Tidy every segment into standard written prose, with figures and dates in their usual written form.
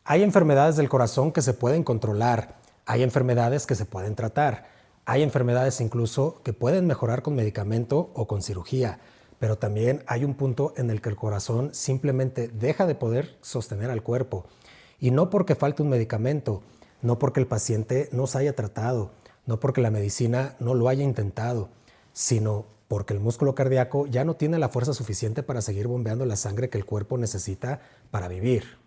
Hay enfermedades del corazón que se pueden controlar, hay enfermedades que se pueden tratar, hay enfermedades incluso que pueden mejorar con medicamento o con cirugía, pero también hay un punto en el que el corazón simplemente deja de poder sostener al cuerpo. Y no porque falte un medicamento, no porque el paciente no se haya tratado, no porque la medicina no lo haya intentado, sino porque el músculo cardíaco ya no tiene la fuerza suficiente para seguir bombeando la sangre que el cuerpo necesita para vivir.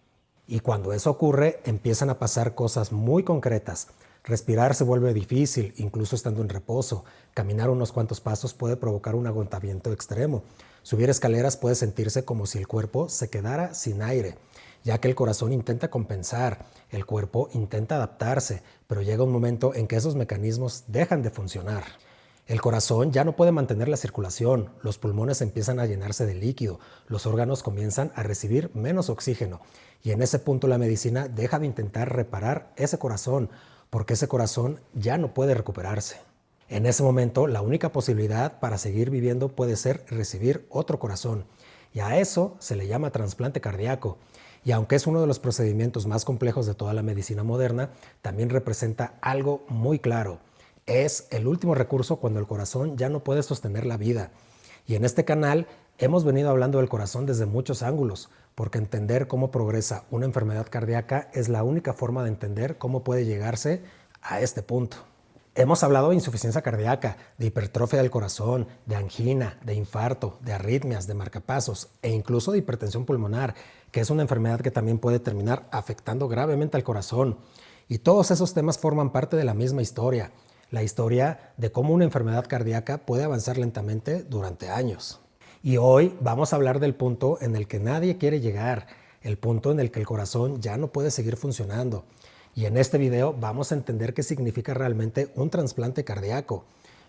Y cuando eso ocurre, empiezan a pasar cosas muy concretas. Respirar se vuelve difícil, incluso estando en reposo. Caminar unos cuantos pasos puede provocar un agotamiento extremo. Subir escaleras puede sentirse como si el cuerpo se quedara sin aire, ya que el corazón intenta compensar, el cuerpo intenta adaptarse, pero llega un momento en que esos mecanismos dejan de funcionar. El corazón ya no puede mantener la circulación, los pulmones empiezan a llenarse de líquido, los órganos comienzan a recibir menos oxígeno y en ese punto la medicina deja de intentar reparar ese corazón porque ese corazón ya no puede recuperarse. En ese momento la única posibilidad para seguir viviendo puede ser recibir otro corazón y a eso se le llama trasplante cardíaco. Y aunque es uno de los procedimientos más complejos de toda la medicina moderna, también representa algo muy claro. Es el último recurso cuando el corazón ya no puede sostener la vida. Y en este canal hemos venido hablando del corazón desde muchos ángulos, porque entender cómo progresa una enfermedad cardíaca es la única forma de entender cómo puede llegarse a este punto. Hemos hablado de insuficiencia cardíaca, de hipertrofia del corazón, de angina, de infarto, de arritmias, de marcapasos e incluso de hipertensión pulmonar, que es una enfermedad que también puede terminar afectando gravemente al corazón. Y todos esos temas forman parte de la misma historia, la historia de cómo una enfermedad cardíaca puede avanzar lentamente durante años. Y hoy vamos a hablar del punto en el que nadie quiere llegar, el punto en el que el corazón ya no puede seguir funcionando. Y en este video vamos a entender qué significa realmente un trasplante cardíaco.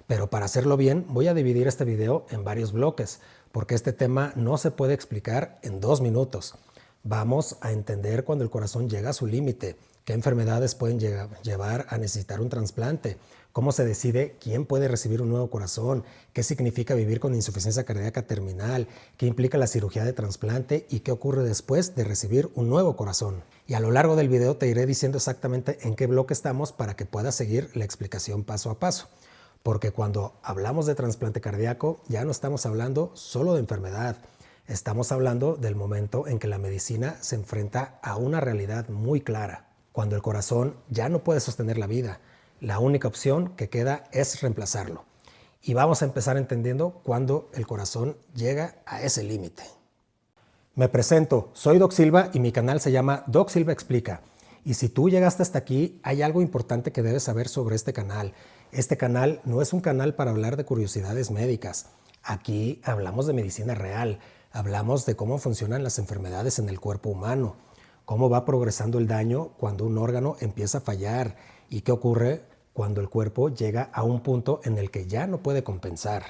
Pero para hacerlo bien voy a dividir este video en varios bloques, porque este tema no se puede explicar en 2 minutos. Vamos a entender cuando el corazón llega a su límite, qué enfermedades pueden llevar a necesitar un trasplante, cómo se decide quién puede recibir un nuevo corazón, qué significa vivir con insuficiencia cardíaca terminal, qué implica la cirugía de trasplante y qué ocurre después de recibir un nuevo corazón. Y a lo largo del video te iré diciendo exactamente en qué bloque estamos para que puedas seguir la explicación paso a paso. Porque cuando hablamos de trasplante cardíaco ya no estamos hablando solo de enfermedad, estamos hablando del momento en que la medicina se enfrenta a una realidad muy clara. Cuando el corazón ya no puede sostener la vida, la única opción que queda es reemplazarlo. Y vamos a empezar entendiendo cuando el corazón llega a ese límite. Me presento, soy Doc Silva y mi canal se llama Doc Silva Explica. Y si tú llegaste hasta aquí, hay algo importante que debes saber sobre este canal. Este canal no es un canal para hablar de curiosidades médicas. Aquí hablamos de medicina real, hablamos de cómo funcionan las enfermedades en el cuerpo humano, cómo va progresando el daño cuando un órgano empieza a fallar y qué ocurre cuando el cuerpo llega a un punto en el que ya no puede compensar.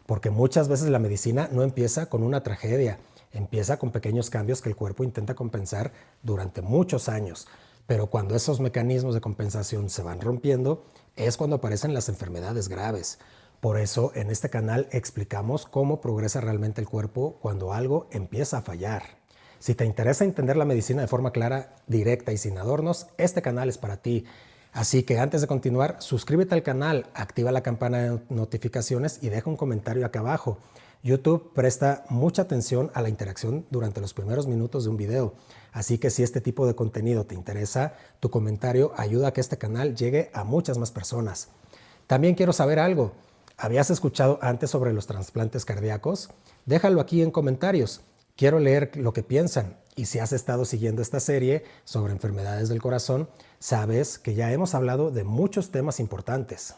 Porque muchas veces la medicina no empieza con una tragedia, empieza con pequeños cambios que el cuerpo intenta compensar durante muchos años. Pero cuando esos mecanismos de compensación se van rompiendo, es cuando aparecen las enfermedades graves. Por eso en este canal explicamos cómo progresa realmente el cuerpo cuando algo empieza a fallar. Si te interesa entender la medicina de forma clara, directa y sin adornos, este canal es para ti. Así que antes de continuar, suscríbete al canal, activa la campana de notificaciones y deja un comentario acá abajo. YouTube presta mucha atención a la interacción durante los primeros minutos de un video. Así que si este tipo de contenido te interesa, tu comentario ayuda a que este canal llegue a muchas más personas. También quiero saber algo. ¿Habías escuchado antes sobre los trasplantes cardíacos? Déjalo aquí en comentarios. Quiero leer lo que piensan. Y si has estado siguiendo esta serie sobre enfermedades del corazón, sabes que ya hemos hablado de muchos temas importantes.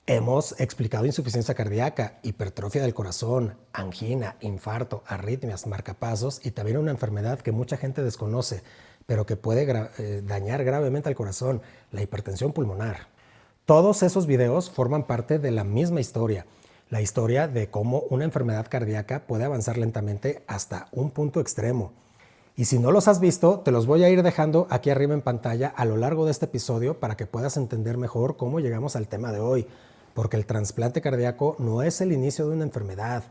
Hemos explicado insuficiencia cardíaca, hipertrofia del corazón, angina, infarto, arritmias, marcapasos y también una enfermedad que mucha gente desconoce, pero que puede dañar gravemente al corazón, la hipertensión pulmonar. Todos esos videos forman parte de la misma historia, la historia de cómo una enfermedad cardíaca puede avanzar lentamente hasta un punto extremo. Y si no los has visto, te los voy a ir dejando aquí arriba en pantalla a lo largo de este episodio para que puedas entender mejor cómo llegamos al tema de hoy. Porque el trasplante cardíaco no es el inicio de una enfermedad,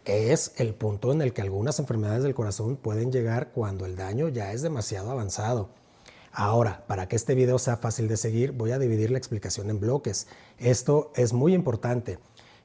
es el punto en el que algunas enfermedades del corazón pueden llegar cuando el daño ya es demasiado avanzado. Ahora, para que este video sea fácil de seguir, voy a dividir la explicación en bloques. Esto es muy importante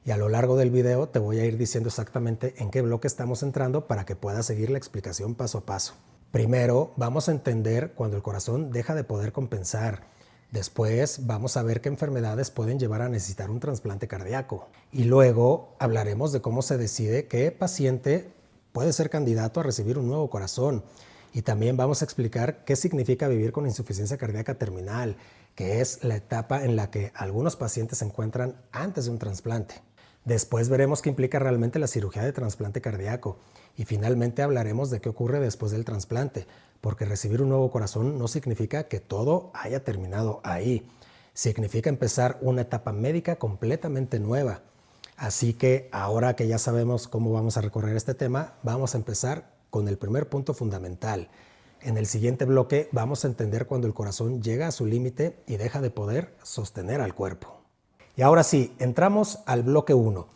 y a lo largo del video te voy a ir diciendo exactamente en qué bloque estamos entrando para que puedas seguir la explicación paso a paso. Primero, vamos a entender cuando el corazón deja de poder compensar. Después, vamos a ver qué enfermedades pueden llevar a necesitar un trasplante cardíaco. Y luego, hablaremos de cómo se decide qué paciente puede ser candidato a recibir un nuevo corazón. Y también vamos a explicar qué significa vivir con insuficiencia cardíaca terminal, que es la etapa en la que algunos pacientes se encuentran antes de un trasplante. Después veremos qué implica realmente la cirugía de trasplante cardíaco y finalmente hablaremos de qué ocurre después del trasplante, porque recibir un nuevo corazón no significa que todo haya terminado ahí. Significa empezar una etapa médica completamente nueva. Así que ahora que ya sabemos cómo vamos a recorrer este tema, vamos a empezar con el primer punto fundamental. En el siguiente bloque vamos a entender cuando el corazón llega a su límite y deja de poder sostener al cuerpo. Y ahora sí, entramos al bloque 1.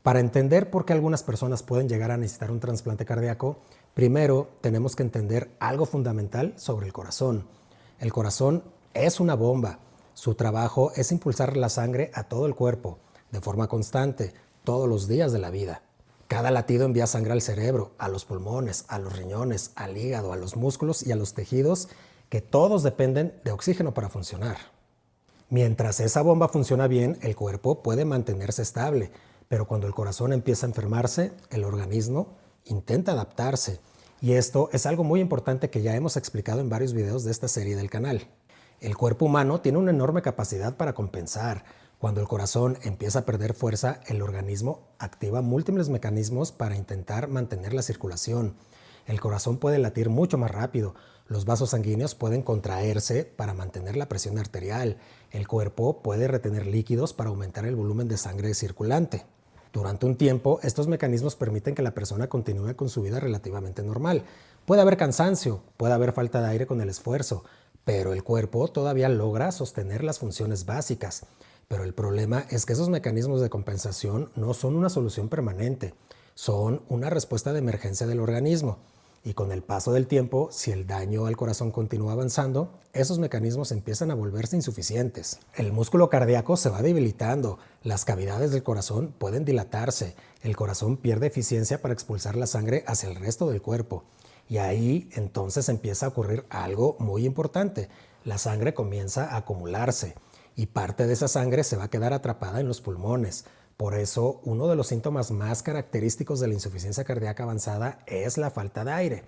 Para entender por qué algunas personas pueden llegar a necesitar un trasplante cardíaco, primero tenemos que entender algo fundamental sobre el corazón. El corazón es una bomba. Su trabajo es impulsar la sangre a todo el cuerpo, de forma constante, todos los días de la vida. Cada latido envía sangre al cerebro, a los pulmones, a los riñones, al hígado, a los músculos y a los tejidos, que todos dependen de oxígeno para funcionar. Mientras esa bomba funciona bien, el cuerpo puede mantenerse estable, pero cuando el corazón empieza a enfermarse, el organismo intenta adaptarse. Y esto es algo muy importante que ya hemos explicado en varios videos de esta serie del canal. El cuerpo humano tiene una enorme capacidad para compensar. Cuando el corazón empieza a perder fuerza, el organismo activa múltiples mecanismos para intentar mantener la circulación. El corazón puede latir mucho más rápido, los vasos sanguíneos pueden contraerse para mantener la presión arterial, el cuerpo puede retener líquidos para aumentar el volumen de sangre circulante. Durante un tiempo, estos mecanismos permiten que la persona continúe con su vida relativamente normal. Puede haber cansancio, puede haber falta de aire con el esfuerzo, pero el cuerpo todavía logra sostener las funciones básicas. Pero el problema es que esos mecanismos de compensación no son una solución permanente, son una respuesta de emergencia del organismo. Y con el paso del tiempo, si el daño al corazón continúa avanzando, esos mecanismos empiezan a volverse insuficientes. El músculo cardíaco se va debilitando, las cavidades del corazón pueden dilatarse, el corazón pierde eficiencia para expulsar la sangre hacia el resto del cuerpo. Y ahí entonces empieza a ocurrir algo muy importante. La sangre comienza a acumularse y parte de esa sangre se va a quedar atrapada en los pulmones. Por eso, uno de los síntomas más característicos de la insuficiencia cardíaca avanzada es la falta de aire.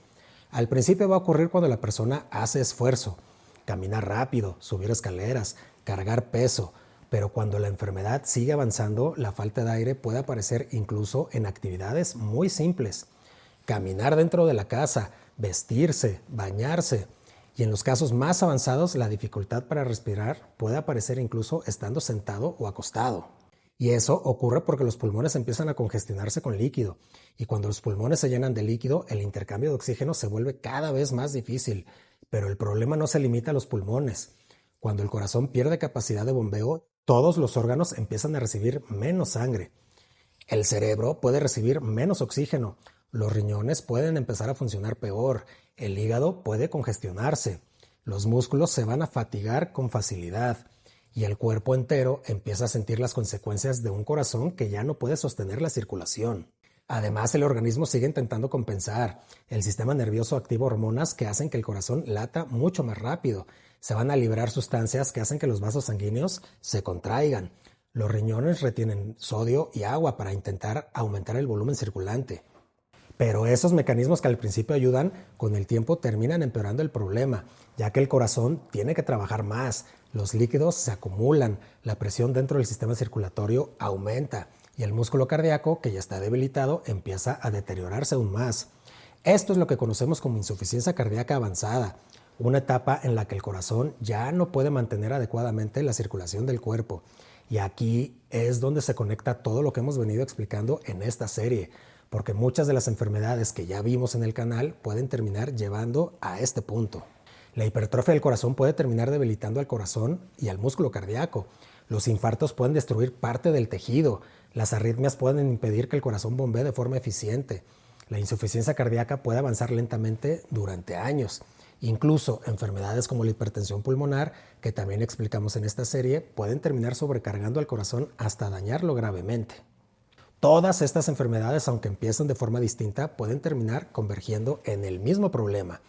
Al principio va a ocurrir cuando la persona hace esfuerzo, caminar rápido, subir escaleras, cargar peso, pero cuando la enfermedad sigue avanzando, la falta de aire puede aparecer incluso en actividades muy simples. Caminar dentro de la casa, vestirse, bañarse. Y en los casos más avanzados, la dificultad para respirar puede aparecer incluso estando sentado o acostado. Y eso ocurre porque los pulmones empiezan a congestionarse con líquido. Y cuando los pulmones se llenan de líquido, el intercambio de oxígeno se vuelve cada vez más difícil. Pero el problema no se limita a los pulmones. Cuando el corazón pierde capacidad de bombeo, todos los órganos empiezan a recibir menos sangre. El cerebro puede recibir menos oxígeno. Los riñones pueden empezar a funcionar peor. El hígado puede congestionarse. Los músculos se van a fatigar con facilidad. Y el cuerpo entero empieza a sentir las consecuencias de un corazón que ya no puede sostener la circulación. Además, el organismo sigue intentando compensar. El sistema nervioso activa hormonas que hacen que el corazón lata mucho más rápido. Se van a liberar sustancias que hacen que los vasos sanguíneos se contraigan. Los riñones retienen sodio y agua para intentar aumentar el volumen circulante. Pero esos mecanismos que al principio ayudan, con el tiempo terminan empeorando el problema, ya que el corazón tiene que trabajar más, los líquidos se acumulan, la presión dentro del sistema circulatorio aumenta y el músculo cardíaco, que ya está debilitado, empieza a deteriorarse aún más. Esto es lo que conocemos como insuficiencia cardíaca avanzada, una etapa en la que el corazón ya no puede mantener adecuadamente la circulación del cuerpo. Y aquí es donde se conecta todo lo que hemos venido explicando en esta serie, porque muchas de las enfermedades que ya vimos en el canal pueden terminar llevando a este punto. La hipertrofia del corazón puede terminar debilitando al corazón y al músculo cardíaco. Los infartos pueden destruir parte del tejido. Las arritmias pueden impedir que el corazón bombee de forma eficiente. La insuficiencia cardíaca puede avanzar lentamente durante años. Incluso enfermedades como la hipertensión pulmonar, que también explicamos en esta serie, pueden terminar sobrecargando al corazón hasta dañarlo gravemente. Todas estas enfermedades, aunque empiezan de forma distinta, pueden terminar convergiendo en el mismo problema: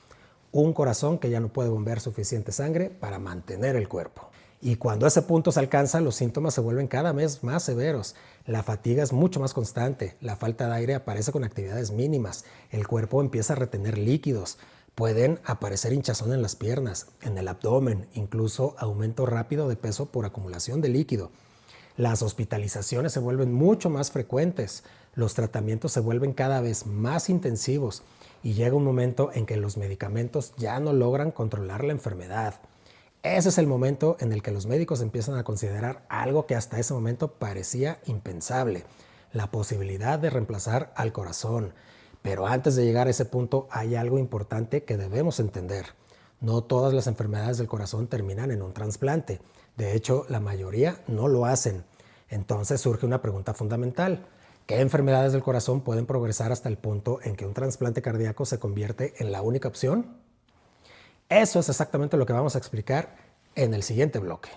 un corazón que ya no puede bombear suficiente sangre para mantener el cuerpo. Y cuando ese punto se alcanza, los síntomas se vuelven cada vez más severos. La fatiga es mucho más constante, la falta de aire aparece con actividades mínimas, el cuerpo empieza a retener líquidos, pueden aparecer hinchazón en las piernas, en el abdomen, incluso aumento rápido de peso por acumulación de líquido. Las hospitalizaciones se vuelven mucho más frecuentes, los tratamientos se vuelven cada vez más intensivos y llega un momento en que los medicamentos ya no logran controlar la enfermedad. Ese es el momento en el que los médicos empiezan a considerar algo que hasta ese momento parecía impensable: la posibilidad de reemplazar al corazón. Pero antes de llegar a ese punto hay algo importante que debemos entender. No todas las enfermedades del corazón terminan en un trasplante. De hecho, la mayoría no lo hacen. Entonces surge una pregunta fundamental: ¿qué enfermedades del corazón pueden progresar hasta el punto en que un trasplante cardíaco se convierte en la única opción? Eso es exactamente lo que vamos a explicar en el siguiente bloque.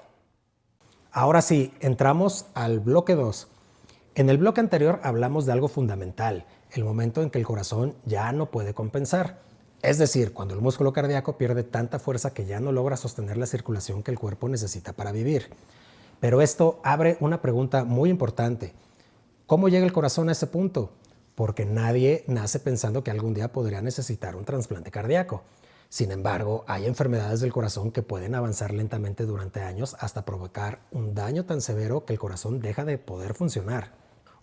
Ahora sí, entramos al bloque 2. En el bloque anterior hablamos de algo fundamental: el momento en que el corazón ya no puede compensar. Es decir, cuando el músculo cardíaco pierde tanta fuerza que ya no logra sostener la circulación que el cuerpo necesita para vivir. Pero esto abre una pregunta muy importante: ¿cómo llega el corazón a ese punto? Porque nadie nace pensando que algún día podría necesitar un trasplante cardíaco. Sin embargo, hay enfermedades del corazón que pueden avanzar lentamente durante años hasta provocar un daño tan severo que el corazón deja de poder funcionar.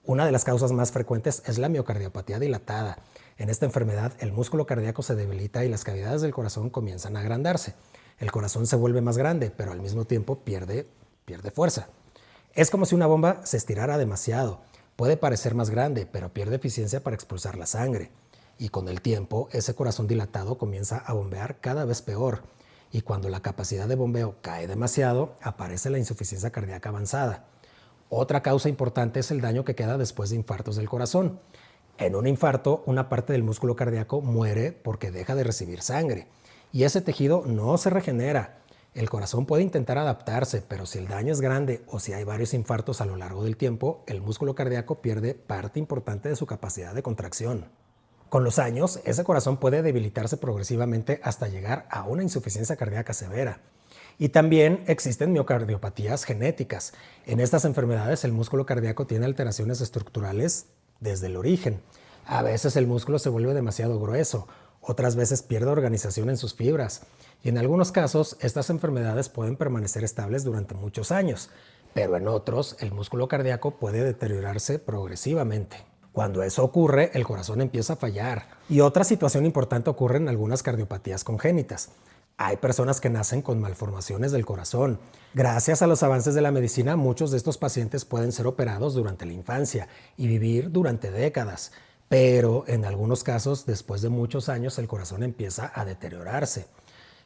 Una de las causas más frecuentes es la miocardiopatía dilatada. En esta enfermedad, el músculo cardíaco se debilita y las cavidades del corazón comienzan a agrandarse. El corazón se vuelve más grande, pero al mismo tiempo pierde fuerza. Es como si una bomba se estirara demasiado. Puede parecer más grande, pero pierde eficiencia para expulsar la sangre. Y con el tiempo, ese corazón dilatado comienza a bombear cada vez peor. Y cuando la capacidad de bombeo cae demasiado, aparece la insuficiencia cardíaca avanzada. Otra causa importante es el daño que queda después de infartos del corazón. En un infarto, una parte del músculo cardíaco muere porque deja de recibir sangre. Y ese tejido no se regenera. El corazón puede intentar adaptarse, pero si el daño es grande o si hay varios infartos a lo largo del tiempo, el músculo cardíaco pierde parte importante de su capacidad de contracción. Con los años, ese corazón puede debilitarse progresivamente hasta llegar a una insuficiencia cardíaca severa. Y también existen miocardiopatías genéticas. En estas enfermedades, el músculo cardíaco tiene alteraciones estructurales desde el origen. A veces el músculo se vuelve demasiado grueso, otras veces pierde organización en sus fibras. Y en algunos casos, estas enfermedades pueden permanecer estables durante muchos años, pero en otros, el músculo cardíaco puede deteriorarse progresivamente. Cuando eso ocurre, el corazón empieza a fallar. Y otra situación importante ocurre en algunas cardiopatías congénitas. Hay personas que nacen con malformaciones del corazón. Gracias a los avances de la medicina, muchos de estos pacientes pueden ser operados durante la infancia y vivir durante décadas. Pero en algunos casos, después de muchos años, el corazón empieza a deteriorarse.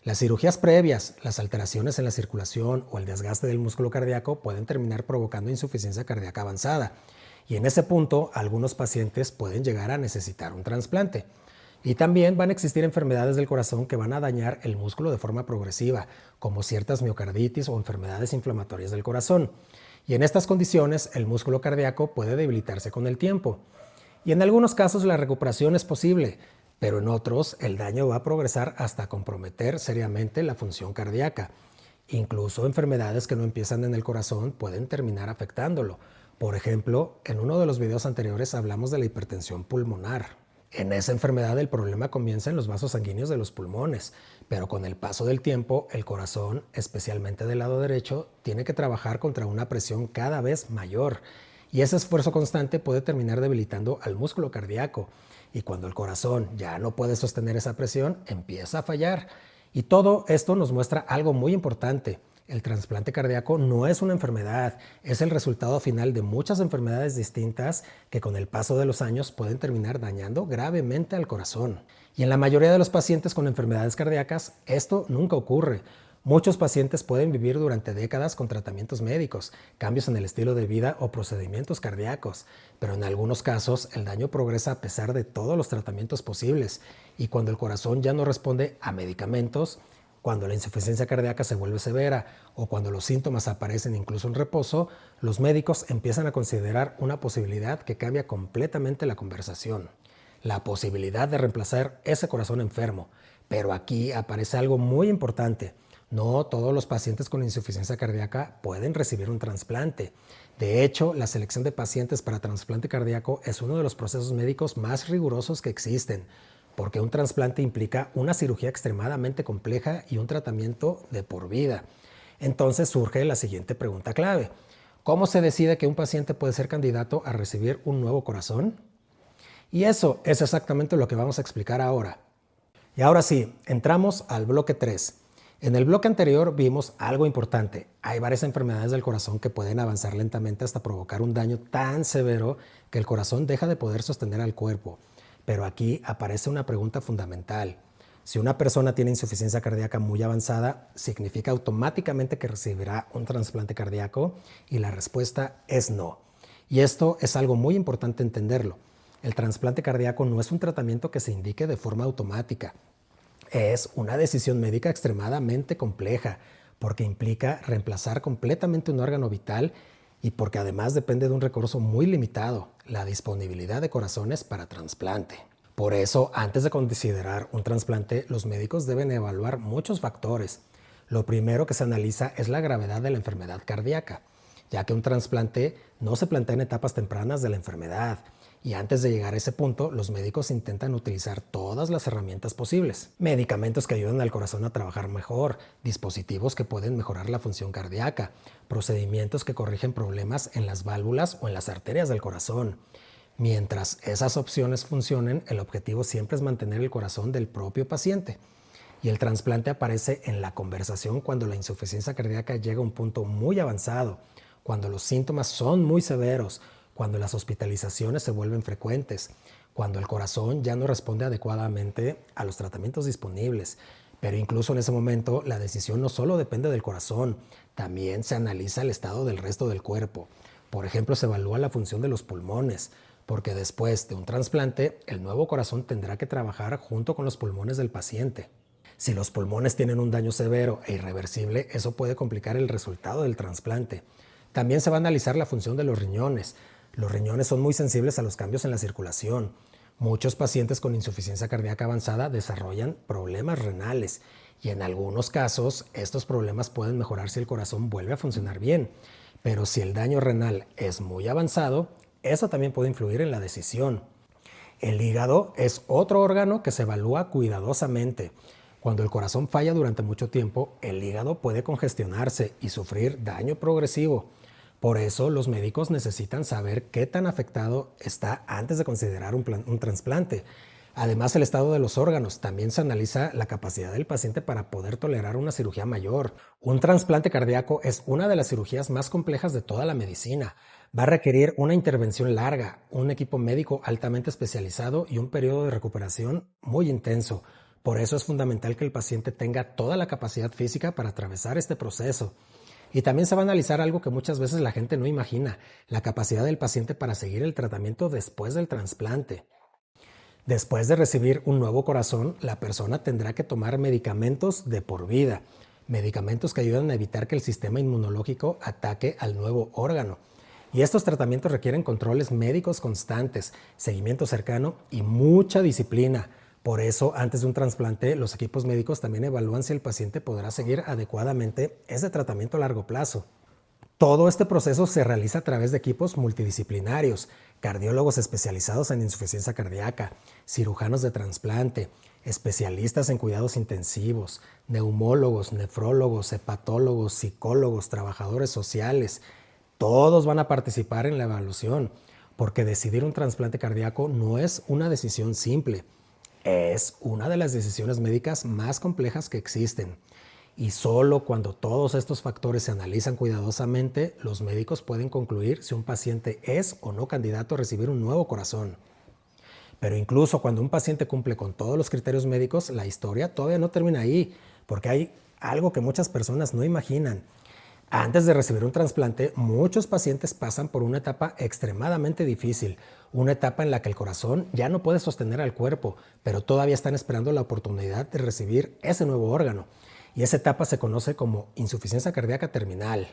Las cirugías previas, las alteraciones en la circulación o el desgaste del músculo cardíaco pueden terminar provocando insuficiencia cardíaca avanzada. Y en ese punto, algunos pacientes pueden llegar a necesitar un trasplante. Y también van a existir enfermedades del corazón que van a dañar el músculo de forma progresiva, como ciertas miocarditis o enfermedades inflamatorias del corazón. Y en estas condiciones, el músculo cardíaco puede debilitarse con el tiempo. Y en algunos casos la recuperación es posible, pero en otros el daño va a progresar hasta comprometer seriamente la función cardíaca. Incluso enfermedades que no empiezan en el corazón pueden terminar afectándolo. Por ejemplo, en uno de los videos anteriores hablamos de la hipertensión pulmonar. En esa enfermedad el problema comienza en los vasos sanguíneos de los pulmones, pero con el paso del tiempo el corazón, especialmente del lado derecho, tiene que trabajar contra una presión cada vez mayor. Y ese esfuerzo constante puede terminar debilitando al músculo cardíaco. Y cuando el corazón ya no puede sostener esa presión, empieza a fallar. Y todo esto nos muestra algo muy importante. El trasplante cardíaco no es una enfermedad, es el resultado final de muchas enfermedades distintas que con el paso de los años pueden terminar dañando gravemente al corazón. Y en la mayoría de los pacientes con enfermedades cardíacas, esto nunca ocurre. Muchos pacientes pueden vivir durante décadas con tratamientos médicos, cambios en el estilo de vida o procedimientos cardíacos, pero en algunos casos el daño progresa a pesar de todos los tratamientos posibles y cuando el corazón ya no responde a medicamentos, cuando la insuficiencia cardíaca se vuelve severa o cuando los síntomas aparecen incluso en reposo, los médicos empiezan a considerar una posibilidad que cambia completamente la conversación. La posibilidad de reemplazar ese corazón enfermo. Pero aquí aparece algo muy importante. No todos los pacientes con insuficiencia cardíaca pueden recibir un trasplante. De hecho, la selección de pacientes para trasplante cardíaco es uno de los procesos médicos más rigurosos que existen, porque un trasplante implica una cirugía extremadamente compleja y un tratamiento de por vida. Entonces surge la siguiente pregunta clave. ¿Cómo se decide que un paciente puede ser candidato a recibir un nuevo corazón? Y eso es exactamente lo que vamos a explicar ahora. Y ahora sí, entramos al bloque 3. En el bloque anterior vimos algo importante. Hay varias enfermedades del corazón que pueden avanzar lentamente hasta provocar un daño tan severo que el corazón deja de poder sostener al cuerpo. Pero aquí aparece una pregunta fundamental. Si una persona tiene insuficiencia cardíaca muy avanzada, ¿significa automáticamente que recibirá un trasplante cardíaco? Y la respuesta es no. Y esto es algo muy importante entenderlo. El trasplante cardíaco no es un tratamiento que se indique de forma automática. Es una decisión médica extremadamente compleja porque implica reemplazar completamente un órgano vital y porque además depende de un recurso muy limitado, la disponibilidad de corazones para trasplante. Por eso, antes de considerar un trasplante, los médicos deben evaluar muchos factores. Lo primero que se analiza es la gravedad de la enfermedad cardíaca, ya que un trasplante no se plantea en etapas tempranas de la enfermedad. Y antes de llegar a ese punto, los médicos intentan utilizar todas las herramientas posibles. Medicamentos que ayudan al corazón a trabajar mejor, dispositivos que pueden mejorar la función cardíaca, procedimientos que corrigen problemas en las válvulas o en las arterias del corazón. Mientras esas opciones funcionen, el objetivo siempre es mantener el corazón del propio paciente. Y el trasplante aparece en la conversación cuando la insuficiencia cardíaca llega a un punto muy avanzado, cuando los síntomas son muy severos, cuando las hospitalizaciones se vuelven frecuentes, cuando el corazón ya no responde adecuadamente a los tratamientos disponibles. Pero incluso en ese momento la decisión no solo depende del corazón, también se analiza el estado del resto del cuerpo. Por ejemplo, se evalúa la función de los pulmones, porque después de un trasplante, el nuevo corazón tendrá que trabajar junto con los pulmones del paciente. Si los pulmones tienen un daño severo e irreversible, eso puede complicar el resultado del trasplante. También se va a analizar la función de los riñones. Los riñones son muy sensibles a los cambios en la circulación. Muchos pacientes con insuficiencia cardíaca avanzada desarrollan problemas renales y en algunos casos estos problemas pueden mejorar si el corazón vuelve a funcionar bien. Pero si el daño renal es muy avanzado, eso también puede influir en la decisión. El hígado es otro órgano que se evalúa cuidadosamente. Cuando el corazón falla durante mucho tiempo, el hígado puede congestionarse y sufrir daño progresivo. Por eso los médicos necesitan saber qué tan afectado está antes de considerar un trasplante. Además, el estado de los órganos. También se analiza la capacidad del paciente para poder tolerar una cirugía mayor. Un trasplante cardíaco es una de las cirugías más complejas de toda la medicina. Va a requerir una intervención larga, un equipo médico altamente especializado y un periodo de recuperación muy intenso. Por eso es fundamental que el paciente tenga toda la capacidad física para atravesar este proceso. Y también se va a analizar algo que muchas veces la gente no imagina, la capacidad del paciente para seguir el tratamiento después del trasplante. Después de recibir un nuevo corazón, la persona tendrá que tomar medicamentos de por vida, medicamentos que ayudan a evitar que el sistema inmunológico ataque al nuevo órgano. Y estos tratamientos requieren controles médicos constantes, seguimiento cercano y mucha disciplina. Por eso, antes de un trasplante, los equipos médicos también evalúan si el paciente podrá seguir adecuadamente ese tratamiento a largo plazo. Todo este proceso se realiza a través de equipos multidisciplinarios, cardiólogos especializados en insuficiencia cardíaca, cirujanos de trasplante, especialistas en cuidados intensivos, neumólogos, nefrólogos, hepatólogos, psicólogos, trabajadores sociales. Todos van a participar en la evaluación, porque decidir un trasplante cardíaco no es una decisión simple. Es una de las decisiones médicas más complejas que existen. Y solo cuando todos estos factores se analizan cuidadosamente, los médicos pueden concluir si un paciente es o no candidato a recibir un nuevo corazón. Pero incluso cuando un paciente cumple con todos los criterios médicos, la historia todavía no termina ahí, porque hay algo que muchas personas no imaginan. Antes de recibir un trasplante, muchos pacientes pasan por una etapa extremadamente difícil, una etapa en la que el corazón ya no puede sostener al cuerpo, pero todavía están esperando la oportunidad de recibir ese nuevo órgano. Y esa etapa se conoce como insuficiencia cardíaca terminal.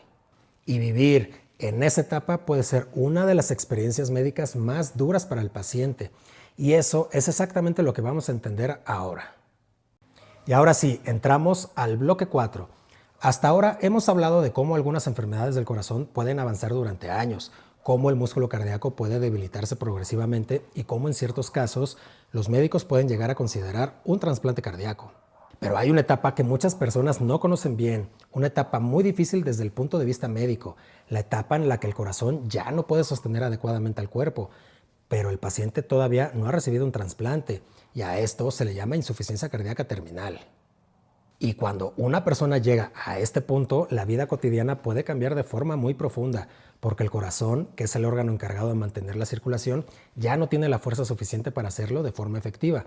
Y vivir en esa etapa puede ser una de las experiencias médicas más duras para el paciente. Y eso es exactamente lo que vamos a entender ahora. Y ahora sí, entramos al bloque 4. Hasta ahora hemos hablado de cómo algunas enfermedades del corazón pueden avanzar durante años, cómo el músculo cardíaco puede debilitarse progresivamente y cómo en ciertos casos los médicos pueden llegar a considerar un trasplante cardíaco. Pero hay una etapa que muchas personas no conocen bien, una etapa muy difícil desde el punto de vista médico, la etapa en la que el corazón ya no puede sostener adecuadamente al cuerpo, pero el paciente todavía no ha recibido un trasplante y a esto se le llama insuficiencia cardíaca terminal. Y cuando una persona llega a este punto, la vida cotidiana puede cambiar de forma muy profunda, porque el corazón, que es el órgano encargado de mantener la circulación, ya no tiene la fuerza suficiente para hacerlo de forma efectiva.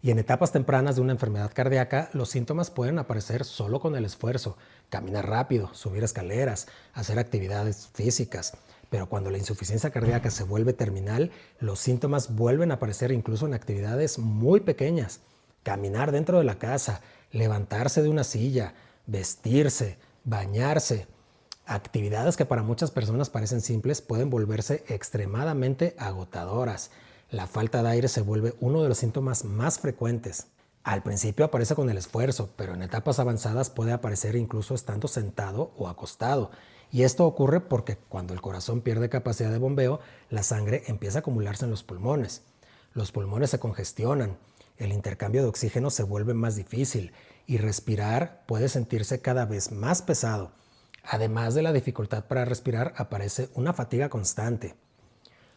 Y en etapas tempranas de una enfermedad cardíaca, los síntomas pueden aparecer solo con el esfuerzo, caminar rápido, subir escaleras, hacer actividades físicas. Pero cuando la insuficiencia cardíaca se vuelve terminal, los síntomas vuelven a aparecer incluso en actividades muy pequeñas. Caminar dentro de la casa, levantarse de una silla, vestirse, bañarse. Actividades que para muchas personas parecen simples pueden volverse extremadamente agotadoras. La falta de aire se vuelve uno de los síntomas más frecuentes. Al principio aparece con el esfuerzo, pero en etapas avanzadas puede aparecer incluso estando sentado o acostado. Y esto ocurre porque cuando el corazón pierde capacidad de bombeo, la sangre empieza a acumularse en los pulmones. Los pulmones se congestionan, el intercambio de oxígeno se vuelve más difícil y respirar puede sentirse cada vez más pesado. Además de la dificultad para respirar, aparece una fatiga constante.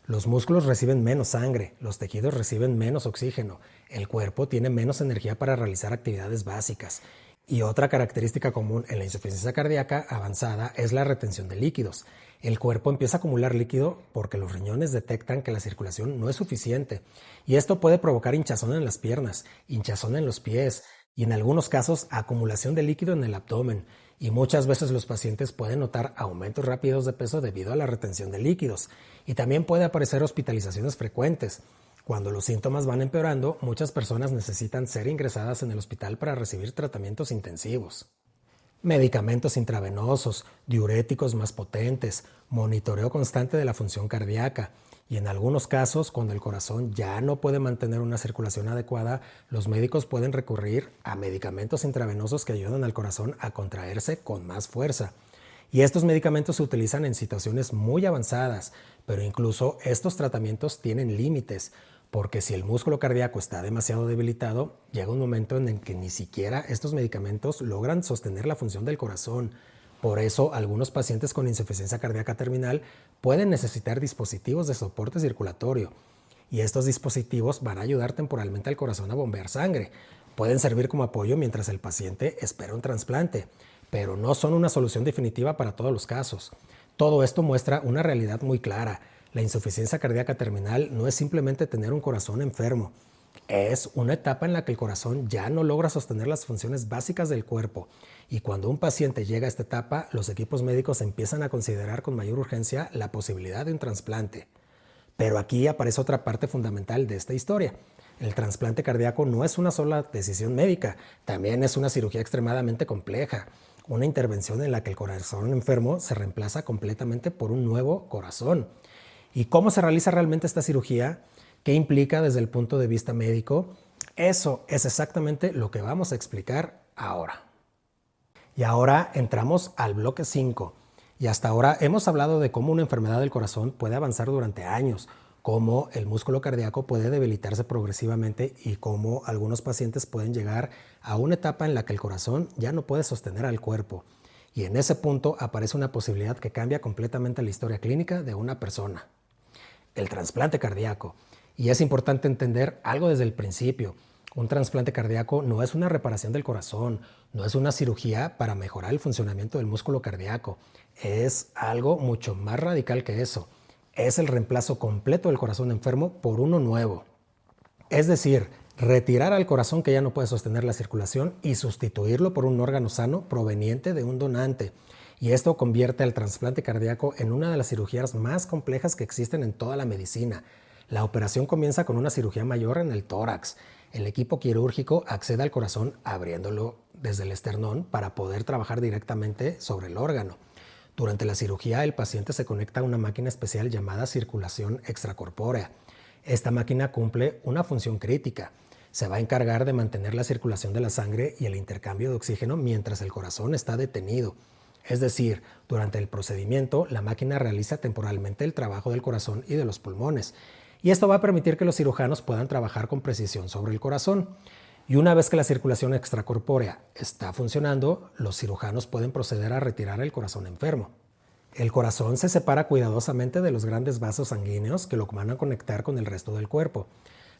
Los músculos reciben menos sangre, los tejidos reciben menos oxígeno, el cuerpo tiene menos energía para realizar actividades básicas. Y otra característica común en la insuficiencia cardíaca avanzada es la retención de líquidos. El cuerpo empieza a acumular líquido porque los riñones detectan que la circulación no es suficiente. Y esto puede provocar hinchazón en las piernas, hinchazón en los pies y en algunos casos acumulación de líquido en el abdomen. Y muchas veces los pacientes pueden notar aumentos rápidos de peso debido a la retención de líquidos. Y también puede aparecer hospitalizaciones frecuentes. Cuando los síntomas van empeorando, muchas personas necesitan ser ingresadas en el hospital para recibir tratamientos intensivos. Medicamentos intravenosos, diuréticos más potentes, monitoreo constante de la función cardíaca y en algunos casos, cuando el corazón ya no puede mantener una circulación adecuada, los médicos pueden recurrir a medicamentos intravenosos que ayudan al corazón a contraerse con más fuerza. Y estos medicamentos se utilizan en situaciones muy avanzadas, pero incluso estos tratamientos tienen límites, porque si el músculo cardíaco está demasiado debilitado, llega un momento en el que ni siquiera estos medicamentos logran sostener la función del corazón. Por eso, algunos pacientes con insuficiencia cardíaca terminal pueden necesitar dispositivos de soporte circulatorio. Y estos dispositivos van a ayudar temporalmente al corazón a bombear sangre. Pueden servir como apoyo mientras el paciente espera un trasplante, pero no son una solución definitiva para todos los casos. Todo esto muestra una realidad muy clara. La insuficiencia cardíaca terminal no es simplemente tener un corazón enfermo. Es una etapa en la que el corazón ya no logra sostener las funciones básicas del cuerpo. Y cuando un paciente llega a esta etapa, los equipos médicos empiezan a considerar con mayor urgencia la posibilidad de un trasplante. Pero aquí aparece otra parte fundamental de esta historia. El trasplante cardíaco no es una sola decisión médica, también es una cirugía extremadamente compleja. Una intervención en la que el corazón enfermo se reemplaza completamente por un nuevo corazón. ¿Y cómo se realiza realmente esta cirugía? ¿Qué implica desde el punto de vista médico? Eso es exactamente lo que vamos a explicar ahora. Y ahora entramos al bloque 5. Y hasta ahora hemos hablado de cómo una enfermedad del corazón puede avanzar durante años, cómo el músculo cardíaco puede debilitarse progresivamente y cómo algunos pacientes pueden llegar a una etapa en la que el corazón ya no puede sostener al cuerpo. Y en ese punto aparece una posibilidad que cambia completamente la historia clínica de una persona. El trasplante cardíaco. Y es importante entender algo desde el principio. Un trasplante cardíaco no es una reparación del corazón, no es una cirugía para mejorar el funcionamiento del músculo cardíaco. Es algo mucho más radical que eso. Es el reemplazo completo del corazón enfermo por uno nuevo. Es decir, retirar al corazón que ya no puede sostener la circulación y sustituirlo por un órgano sano proveniente de un donante. Y esto convierte al trasplante cardíaco en una de las cirugías más complejas que existen en toda la medicina. La operación comienza con una cirugía mayor en el tórax. El equipo quirúrgico accede al corazón abriéndolo desde el esternón para poder trabajar directamente sobre el órgano. Durante la cirugía, el paciente se conecta a una máquina especial llamada circulación extracorpórea. Esta máquina cumple una función crítica. Se va a encargar de mantener la circulación de la sangre y el intercambio de oxígeno mientras el corazón está detenido. Es decir, durante el procedimiento, la máquina realiza temporalmente el trabajo del corazón y de los pulmones. Y esto va a permitir que los cirujanos puedan trabajar con precisión sobre el corazón. Y una vez que la circulación extracorpórea está funcionando, los cirujanos pueden proceder a retirar el corazón enfermo. El corazón se separa cuidadosamente de los grandes vasos sanguíneos que lo van a conectar con el resto del cuerpo.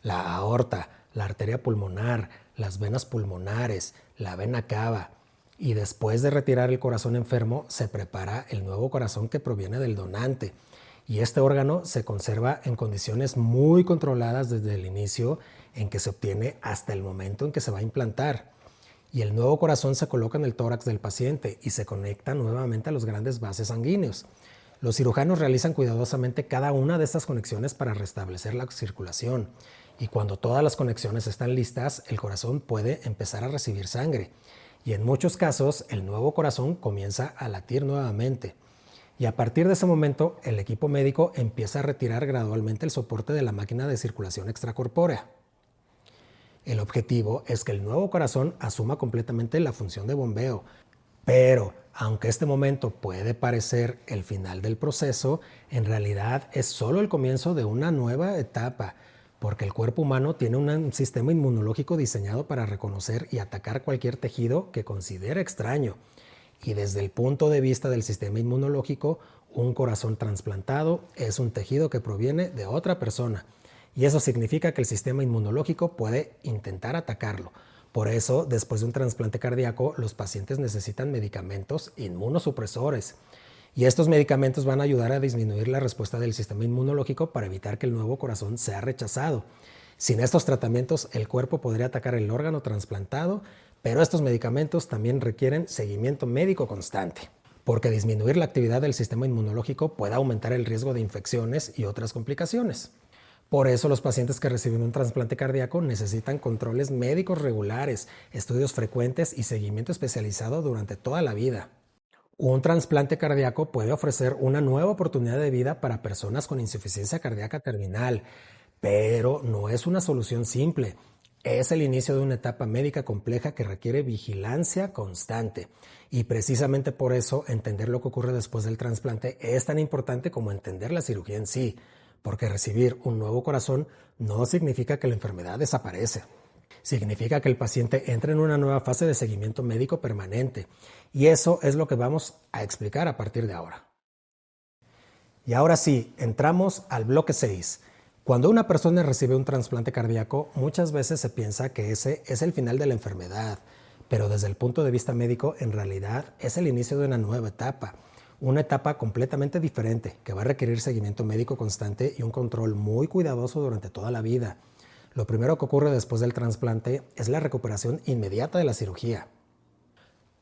La aorta, la arteria pulmonar, las venas pulmonares, la vena cava. Y después de retirar el corazón enfermo, se prepara el nuevo corazón que proviene del donante. Y este órgano se conserva en condiciones muy controladas desde el inicio en que se obtiene hasta el momento en que se va a implantar. Y el nuevo corazón se coloca en el tórax del paciente y se conecta nuevamente a los grandes vasos sanguíneos. Los cirujanos realizan cuidadosamente cada una de estas conexiones para restablecer la circulación. Y cuando todas las conexiones están listas, el corazón puede empezar a recibir sangre. Y en muchos casos, el nuevo corazón comienza a latir nuevamente. Y a partir de ese momento, el equipo médico empieza a retirar gradualmente el soporte de la máquina de circulación extracorpórea. El objetivo es que el nuevo corazón asuma completamente la función de bombeo. Pero, aunque este momento puede parecer el final del proceso, en realidad es solo el comienzo de una nueva etapa, porque el cuerpo humano tiene un sistema inmunológico diseñado para reconocer y atacar cualquier tejido que considere extraño. Y desde el punto de vista del sistema inmunológico, un corazón trasplantado es un tejido que proviene de otra persona. Y eso significa que el sistema inmunológico puede intentar atacarlo. Por eso, después de un trasplante cardíaco, los pacientes necesitan medicamentos inmunosupresores. Y estos medicamentos van a ayudar a disminuir la respuesta del sistema inmunológico para evitar que el nuevo corazón sea rechazado. Sin estos tratamientos, el cuerpo podría atacar el órgano trasplantado, pero estos medicamentos también requieren seguimiento médico constante, porque disminuir la actividad del sistema inmunológico puede aumentar el riesgo de infecciones y otras complicaciones. Por eso los pacientes que reciben un trasplante cardíaco necesitan controles médicos regulares, estudios frecuentes y seguimiento especializado durante toda la vida. Un trasplante cardíaco puede ofrecer una nueva oportunidad de vida para personas con insuficiencia cardíaca terminal, pero no es una solución simple. Es el inicio de una etapa médica compleja que requiere vigilancia constante. Y precisamente por eso entender lo que ocurre después del trasplante es tan importante como entender la cirugía en sí, porque recibir un nuevo corazón no significa que la enfermedad desaparece. Significa que el paciente entra en una nueva fase de seguimiento médico permanente. Y eso es lo que vamos a explicar a partir de ahora. Y ahora sí, entramos al bloque 6. Cuando una persona recibe un trasplante cardíaco, muchas veces se piensa que ese es el final de la enfermedad, pero desde el punto de vista médico, en realidad es el inicio de una etapa completamente diferente que va a requerir seguimiento médico constante y un control muy cuidadoso durante toda la vida. Lo primero que ocurre después del trasplante es la recuperación inmediata de la cirugía.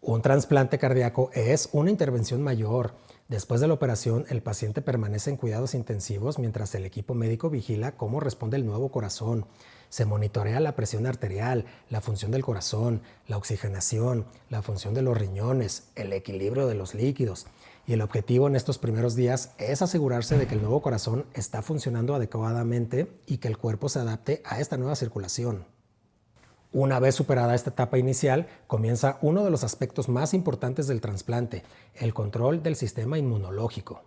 Un trasplante cardíaco es una intervención mayor. Después de la operación, el paciente permanece en cuidados intensivos mientras el equipo médico vigila cómo responde el nuevo corazón. Se monitorea la presión arterial, la función del corazón, la oxigenación, la función de los riñones, el equilibrio de los líquidos. Y el objetivo en estos primeros días es asegurarse de que el nuevo corazón está funcionando adecuadamente y que el cuerpo se adapte a esta nueva circulación. Una vez superada esta etapa inicial, comienza uno de los aspectos más importantes del trasplante, el control del sistema inmunológico.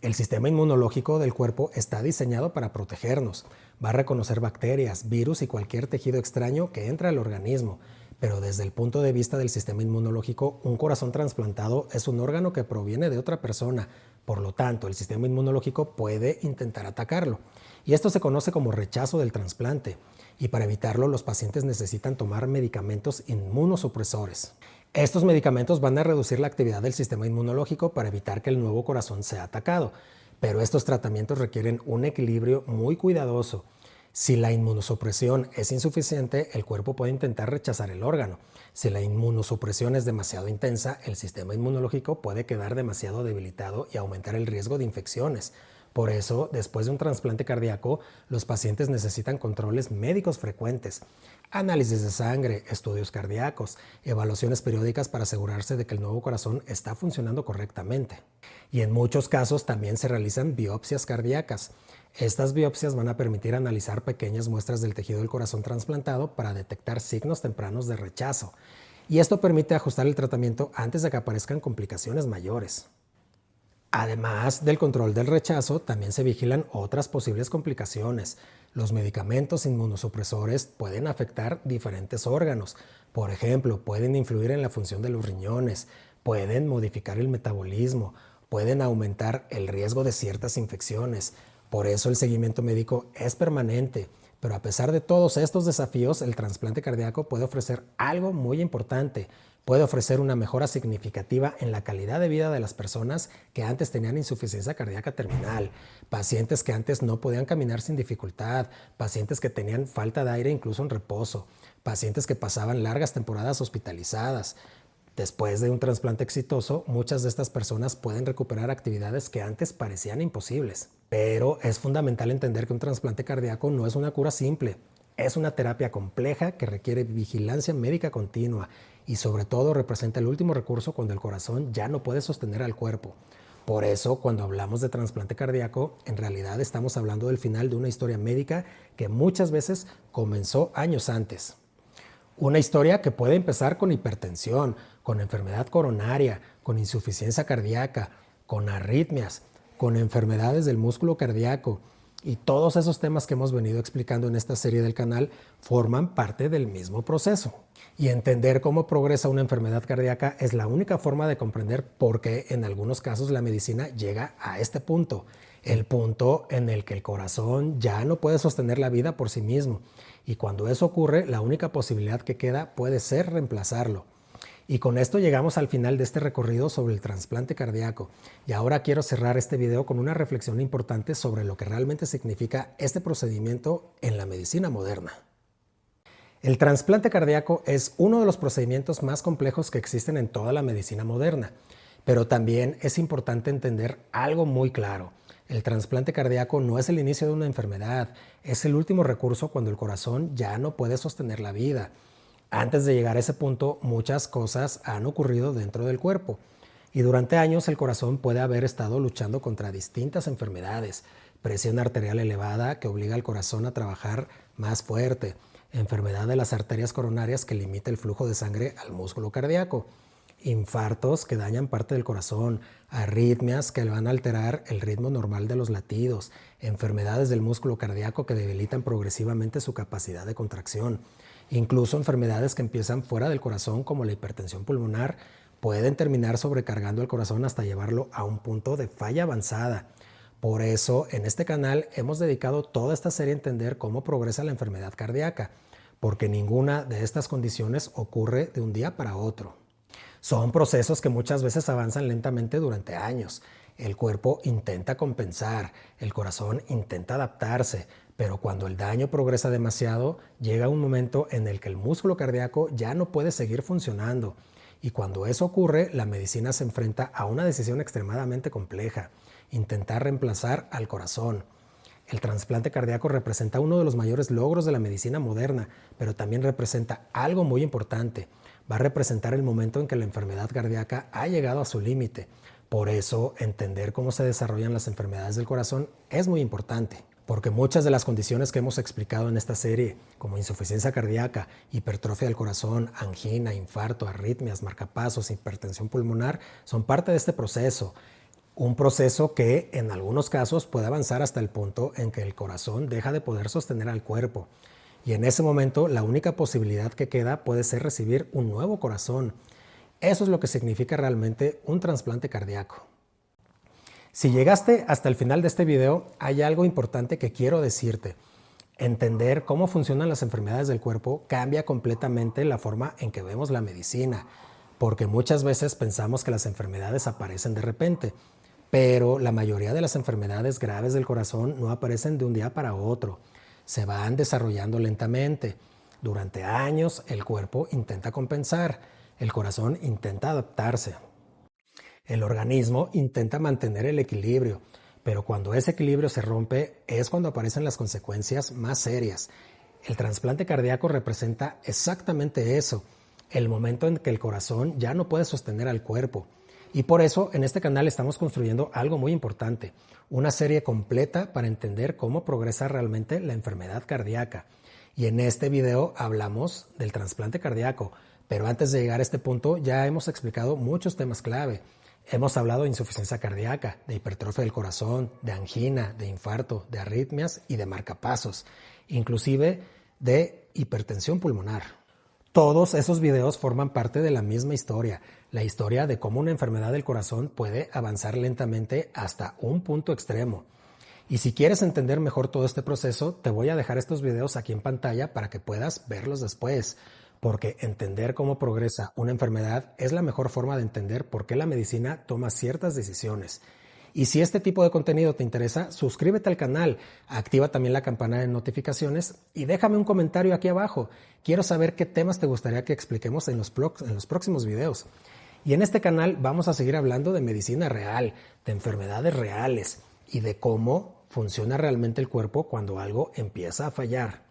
El sistema inmunológico del cuerpo está diseñado para protegernos. Va a reconocer bacterias, virus y cualquier tejido extraño que entre al organismo. Pero desde el punto de vista del sistema inmunológico, un corazón trasplantado es un órgano que proviene de otra persona. Por lo tanto, el sistema inmunológico puede intentar atacarlo. Y esto se conoce como rechazo del trasplante. Y para evitarlo, los pacientes necesitan tomar medicamentos inmunosupresores. Estos medicamentos van a reducir la actividad del sistema inmunológico para evitar que el nuevo corazón sea atacado. Pero estos tratamientos requieren un equilibrio muy cuidadoso. Si la inmunosupresión es insuficiente, el cuerpo puede intentar rechazar el órgano. Si la inmunosupresión es demasiado intensa, el sistema inmunológico puede quedar demasiado debilitado y aumentar el riesgo de infecciones. Por eso, después de un trasplante cardíaco, los pacientes necesitan controles médicos frecuentes, análisis de sangre, estudios cardíacos, evaluaciones periódicas para asegurarse de que el nuevo corazón está funcionando correctamente. Y en muchos casos también se realizan biopsias cardíacas. Estas biopsias van a permitir analizar pequeñas muestras del tejido del corazón trasplantado para detectar signos tempranos de rechazo. Y esto permite ajustar el tratamiento antes de que aparezcan complicaciones mayores. Además del control del rechazo, también se vigilan otras posibles complicaciones. Los medicamentos inmunosupresores pueden afectar diferentes órganos. Por ejemplo, pueden influir en la función de los riñones, pueden modificar el metabolismo, pueden aumentar el riesgo de ciertas infecciones. Por eso el seguimiento médico es permanente. Pero a pesar de todos estos desafíos, el trasplante cardíaco puede ofrecer algo muy importante. Puede ofrecer una mejora significativa en la calidad de vida de las personas que antes tenían insuficiencia cardíaca terminal, pacientes que antes no podían caminar sin dificultad, pacientes que tenían falta de aire incluso en reposo, pacientes que pasaban largas temporadas hospitalizadas. Después de un trasplante exitoso, muchas de estas personas pueden recuperar actividades que antes parecían imposibles. Pero es fundamental entender que un trasplante cardíaco no es una cura simple. Es una terapia compleja que requiere vigilancia médica continua y sobre todo representa el último recurso cuando el corazón ya no puede sostener al cuerpo. Por eso, cuando hablamos de trasplante cardíaco, en realidad estamos hablando del final de una historia médica que muchas veces comenzó años antes. Una historia que puede empezar con hipertensión, con enfermedad coronaria, con insuficiencia cardíaca, con arritmias, con enfermedades del músculo cardíaco. Y todos esos temas que hemos venido explicando en esta serie del canal forman parte del mismo proceso. Y entender cómo progresa una enfermedad cardíaca es la única forma de comprender por qué en algunos casos la medicina llega a este punto. El punto en el que el corazón ya no puede sostener la vida por sí mismo. Y cuando eso ocurre, la única posibilidad que queda puede ser reemplazarlo. Y con esto llegamos al final de este recorrido sobre el trasplante cardíaco. Y ahora quiero cerrar este video con una reflexión importante sobre lo que realmente significa este procedimiento en la medicina moderna. El trasplante cardíaco es uno de los procedimientos más complejos que existen en toda la medicina moderna. Pero también es importante entender algo muy claro. El trasplante cardíaco no es el inicio de una enfermedad, es el último recurso cuando el corazón ya no puede sostener la vida. Antes de llegar a ese punto, muchas cosas han ocurrido dentro del cuerpo. Y durante años el corazón puede haber estado luchando contra distintas enfermedades. Presión arterial elevada que obliga al corazón a trabajar más fuerte. Enfermedad de las arterias coronarias que limita el flujo de sangre al músculo cardíaco. Infartos que dañan parte del corazón, arritmias que van a alterar el ritmo normal de los latidos, enfermedades del músculo cardíaco que debilitan progresivamente su capacidad de contracción, incluso enfermedades que empiezan fuera del corazón como la hipertensión pulmonar pueden terminar sobrecargando el corazón hasta llevarlo a un punto de falla avanzada. Por eso, en este canal hemos dedicado toda esta serie a entender cómo progresa la enfermedad cardíaca, porque ninguna de estas condiciones ocurre de un día para otro. Son procesos que muchas veces avanzan lentamente durante años. El cuerpo intenta compensar, el corazón intenta adaptarse, pero cuando el daño progresa demasiado, llega un momento en el que el músculo cardíaco ya no puede seguir funcionando. Y cuando eso ocurre, la medicina se enfrenta a una decisión extremadamente compleja: intentar reemplazar al corazón. El trasplante cardíaco representa uno de los mayores logros de la medicina moderna, pero también representa algo muy importante. Va a representar el momento en que la enfermedad cardíaca ha llegado a su límite. Por eso, entender cómo se desarrollan las enfermedades del corazón es muy importante, porque muchas de las condiciones que hemos explicado en esta serie, como insuficiencia cardíaca, hipertrofia del corazón, angina, infarto, arritmias, marcapasos, hipertensión pulmonar, son parte de este proceso. Un proceso que en algunos casos puede avanzar hasta el punto en que el corazón deja de poder sostener al cuerpo. Y en ese momento la única posibilidad que queda puede ser recibir un nuevo corazón. Eso es lo que significa realmente un trasplante cardíaco. Si llegaste hasta el final de este video, hay algo importante que quiero decirte. Entender cómo funcionan las enfermedades del cuerpo cambia completamente la forma en que vemos la medicina, porque muchas veces pensamos que las enfermedades aparecen de repente, pero la mayoría de las enfermedades graves del corazón no aparecen de un día para otro. se van desarrollando lentamente. Durante años el cuerpo intenta compensar, el corazón intenta adaptarse. El organismo intenta mantener el equilibrio, pero cuando ese equilibrio se rompe es cuando aparecen las consecuencias más serias. El trasplante cardíaco representa exactamente eso, el momento en que el corazón ya no puede sostener al cuerpo. Y por eso en este canal estamos construyendo algo muy importante, una serie completa para entender cómo progresa realmente la enfermedad cardíaca. Y en este video hablamos del trasplante cardíaco, pero antes de llegar a este punto ya hemos explicado muchos temas clave. Hemos hablado de insuficiencia cardíaca, de hipertrofia del corazón, de angina, de infarto, de arritmias y de marcapasos, inclusive de hipertensión pulmonar. Todos esos videos forman parte de la misma historia, la historia de cómo una enfermedad del corazón puede avanzar lentamente hasta un punto extremo. Y si quieres entender mejor todo este proceso, te voy a dejar estos videos aquí en pantalla para que puedas verlos después, porque entender cómo progresa una enfermedad es la mejor forma de entender por qué la medicina toma ciertas decisiones. Y si este tipo de contenido te interesa, suscríbete al canal, activa también la campana de notificaciones y déjame un comentario aquí abajo. Quiero saber qué temas te gustaría que expliquemos en los próximos videos. Y en este canal vamos a seguir hablando de medicina real, de enfermedades reales y de cómo funciona realmente el cuerpo cuando algo empieza a fallar.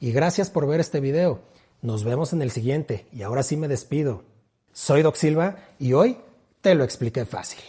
Y gracias por ver este video. Nos vemos en el siguiente y ahora sí me despido. Soy Doc Silva y hoy te lo expliqué fácil.